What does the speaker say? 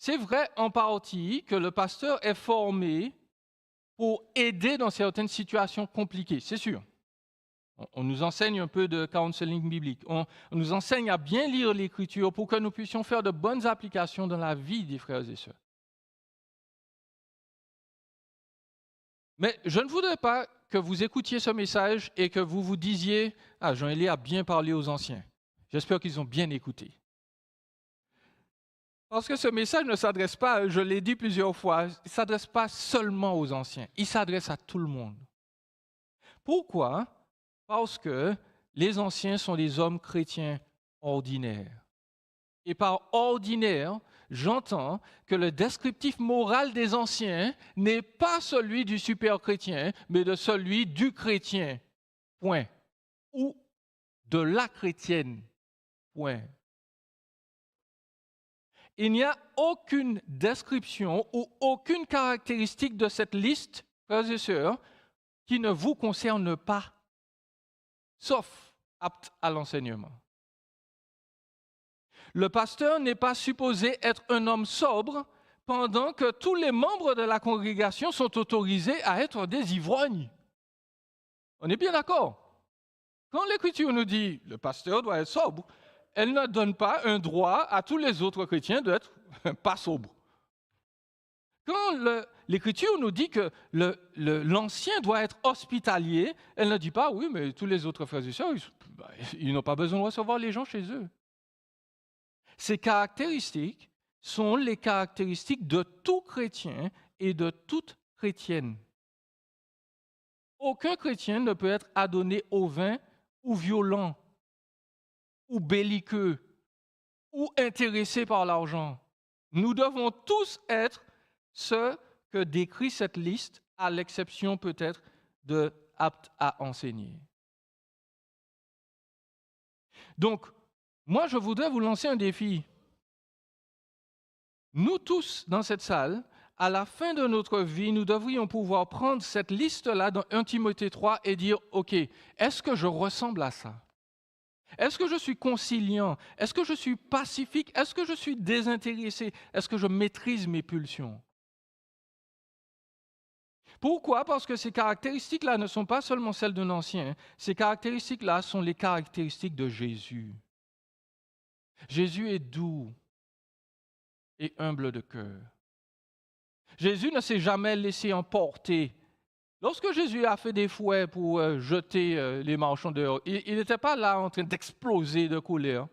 C'est vrai en partie que le pasteur est formé pour aider dans certaines situations compliquées, c'est sûr. On nous enseigne un peu de counseling biblique. On nous enseigne à bien lire l'Écriture pour que nous puissions faire de bonnes applications dans la vie des frères et sœurs. Mais je ne voudrais pas que vous écoutiez ce message et que vous vous disiez « Ah, Jean-Élie a bien parlé aux anciens. J'espère qu'ils ont bien écouté. » Parce que ce message ne s'adresse pas, je l'ai dit plusieurs fois, il ne s'adresse pas seulement aux anciens, il s'adresse à tout le monde. Pourquoi? Parce que les anciens sont des hommes chrétiens ordinaires. Et par ordinaire, j'entends que le descriptif moral des anciens n'est pas celui du super chrétien, mais de celui du chrétien, point. Ou de la chrétienne, point. Il n'y a aucune description ou aucune caractéristique de cette liste, frères et sœurs, qui ne vous concerne pas, sauf apte à l'enseignement. Le pasteur n'est pas supposé être un homme sobre pendant que tous les membres de la congrégation sont autorisés à être des ivrognes. On est bien d'accord? Quand l'Écriture nous dit « le pasteur doit être sobre », elle ne donne pas un droit à tous les autres chrétiens d'être pas sobres. Quand l'Écriture nous dit que l'ancien doit être hospitalier, elle ne dit pas « oui, mais tous les autres frères et sœurs, ils n'ont pas besoin de recevoir les gens chez eux ». Ces caractéristiques sont les caractéristiques de tout chrétien et de toute chrétienne. Aucun chrétien ne peut être adonné au vin ou violent, ou belliqueux, ou intéressé par l'argent. Nous devons tous être ce que décrit cette liste, à l'exception peut-être de aptes à enseigner. Donc, moi, je voudrais vous lancer un défi. Nous tous, dans cette salle, à la fin de notre vie, nous devrions pouvoir prendre cette liste-là dans 1 Timothée 3 et dire, OK, est-ce que je ressemble à ça? Est-ce que je suis conciliant? Est-ce que je suis pacifique? Est-ce que je suis désintéressé? Est-ce que je maîtrise mes pulsions? Pourquoi? Parce que ces caractéristiques-là ne sont pas seulement celles d'un ancien. Ces caractéristiques-là sont les caractéristiques de Jésus. Jésus est doux et humble de cœur. Jésus ne s'est jamais laissé emporter. Lorsque Jésus a fait des fouets pour jeter les marchands dehors, il n'était pas là en train d'exploser de colère.